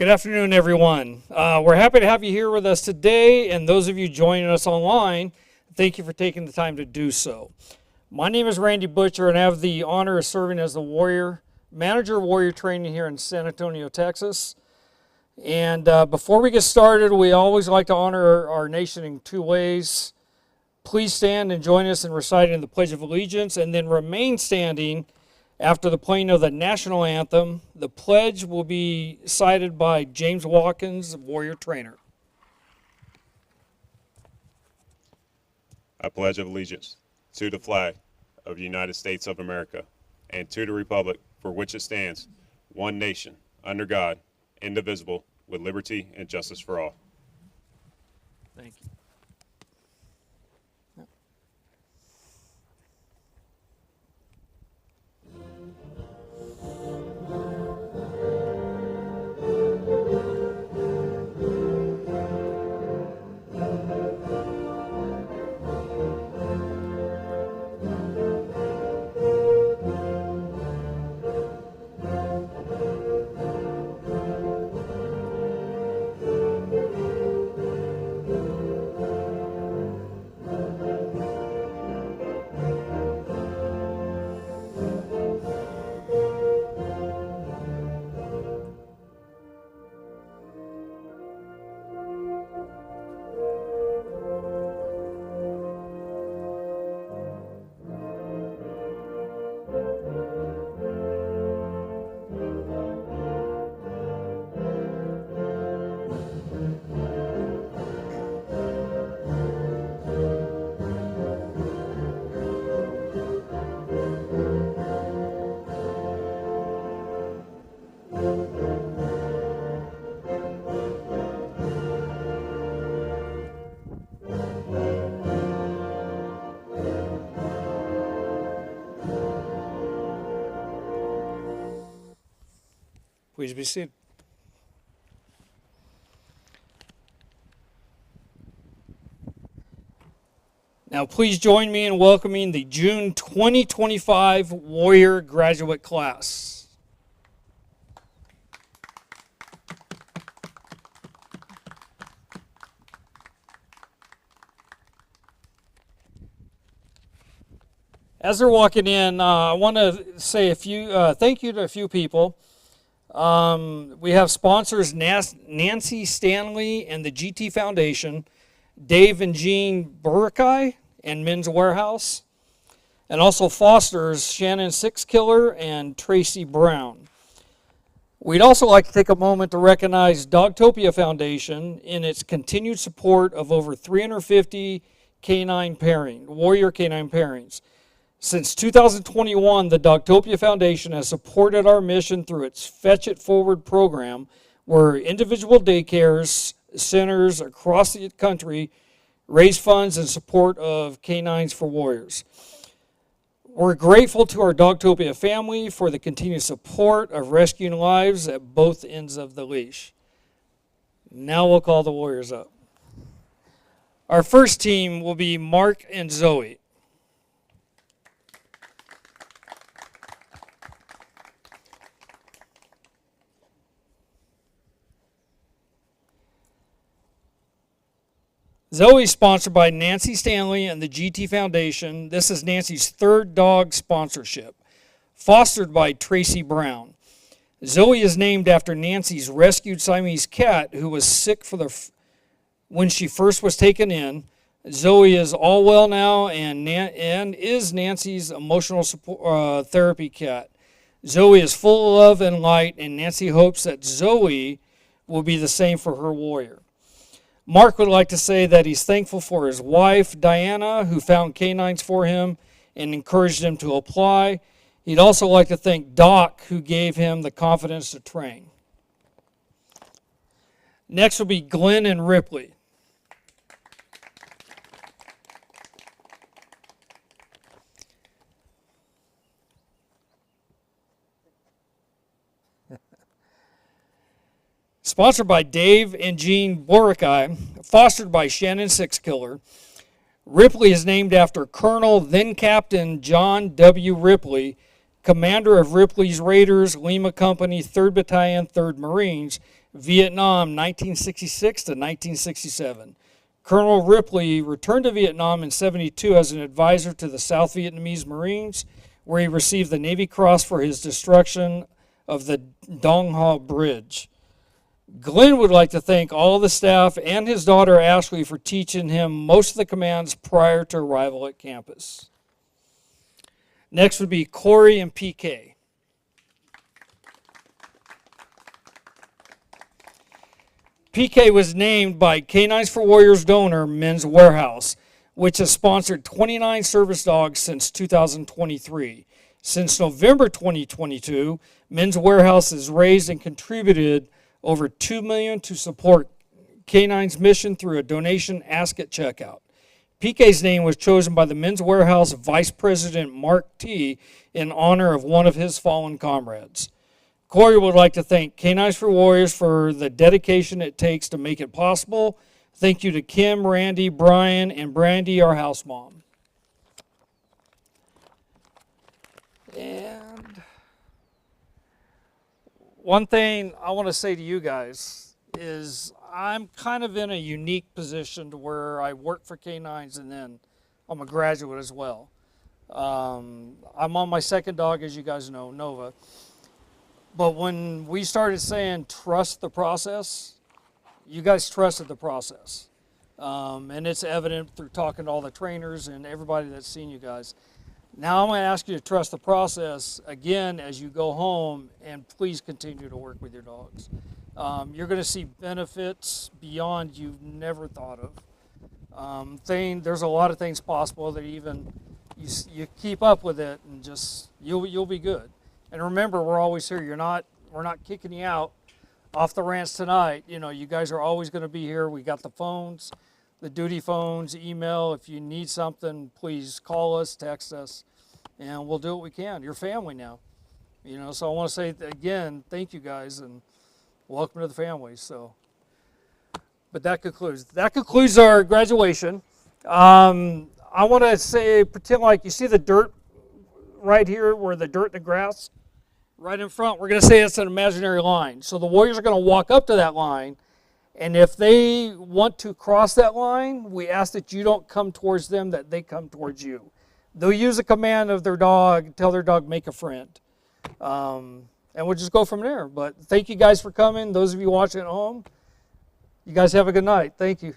Good afternoon, everyone. We're happy to have you here with us today, and those of you joining us online, thank you for taking the time to do so. My name is Randy Butcher, and I have the honor of serving as the manager of Warrior Training here in San Antonio, Texas. And before we get started, we always like to honor our nation in two ways. Please stand and join us in reciting the Pledge of Allegiance, and then remain standing after the playing of the national anthem. The pledge will be cited by James Watkins, Warrior Trainer. I pledge allegiance to the flag of the United States of America and to the republic for which it stands, one nation, under God, indivisible, with liberty and justice for all. Thank you. Please be seated. Now, please join me in welcoming the June 2025 Warrior Graduate Class. As they're walking in, I want to say thank you to a few people. We have sponsors Nancy Stanley and the GT Foundation, Dave and Jean Burakai and Men's Warehouse, and also fosters Shannon Sixkiller and Tracy Brown. We'd also like to take a moment to recognize Dogtopia Foundation in its continued support of over 350 Warrior K9 pairings. Since 2021, the Dogtopia Foundation has supported our mission through its Fetch It Forward program, where individual daycares, centers across the country raise funds in support of K9s For Warriors. We're grateful to our Dogtopia family for the continued support of rescuing lives at both ends of the leash. Now we'll call the Warriors up. Our first team will be Mark and Zoe. Zoe is sponsored by Nancy Stanley and the GT Foundation. This is Nancy's third dog sponsorship, fostered by Tracy Brown. Zoe is named after Nancy's rescued Siamese cat who was sick when she first was taken in. Zoe is all well now and is Nancy's emotional support, therapy cat. Zoe is full of love and light, and Nancy hopes that Zoe will be the same for her warrior. Mark would like to say that he's thankful for his wife, Diana, who found K9s for him and encouraged him to apply. He'd also like to thank Doc, who gave him the confidence to train. Next will be Glenn and Ripley. Sponsored by Dave and Jean Burakai, fostered by Shannon Sixkiller. Ripley is named after Colonel, then Captain John W. Ripley, commander of Ripley's Raiders, Lima Company, 3rd Battalion, 3rd Marines, Vietnam 1966 to 1967. Colonel Ripley returned to Vietnam in 72 as an advisor to the South Vietnamese Marines, where he received the Navy Cross for his destruction of the Dong Ho Bridge. Glenn would like to thank all the staff and his daughter Ashley for teaching him most of the commands prior to arrival at campus. Next would be Corey and PK. PK was named by K9s For Warriors donor Men's Warehouse, which has sponsored 29 service dogs since 2023. Since November 2022, Men's Warehouse has raised and contributed over $2 million to support K9's mission through a donation ask at checkout. PK's name was chosen by the Men's Warehouse Vice President Mark T. in honor of one of his fallen comrades. Corey would like to thank K9s For Warriors for the dedication it takes to make it possible. Thank you to Kim, Randy, Brian, and Brandy, our house mom. And one thing I want to say to you guys is I'm kind of in a unique position to where I work for K9s and then I'm a graduate as well. I'm on my second dog, as you guys know, Nova. But when we started saying trust the process, you guys trusted the process. And it's evident through talking to all the trainers and everybody that's seen you guys. Now I'm going to ask you to trust the process again as you go home, and please continue to work with your dogs. You're going to see benefits beyond you've never thought of. There's a lot of things possible that even you keep up with it and just you'll be good. And remember, we're always here. We're not kicking you out off the ranch tonight. You know, you guys are always going to be here. We got the phones, the duty phones, email. If you need something, please call us, text us, and we'll do what we can. You're family now. You know, so I want to say again, thank you guys and welcome to the family. So, but that concludes our graduation. I want to say, pretend like you see the dirt right here, where the dirt and the grass. Right in front, we're going to say it's an imaginary line. So the Warriors are going to walk up to that line, and if they want to cross that line, we ask that you don't come towards them, that they come towards you. They'll use a command of their dog, tell their dog, make a friend. And we'll just go from there. But thank you guys for coming. Those of you watching at home, you guys have a good night. Thank you.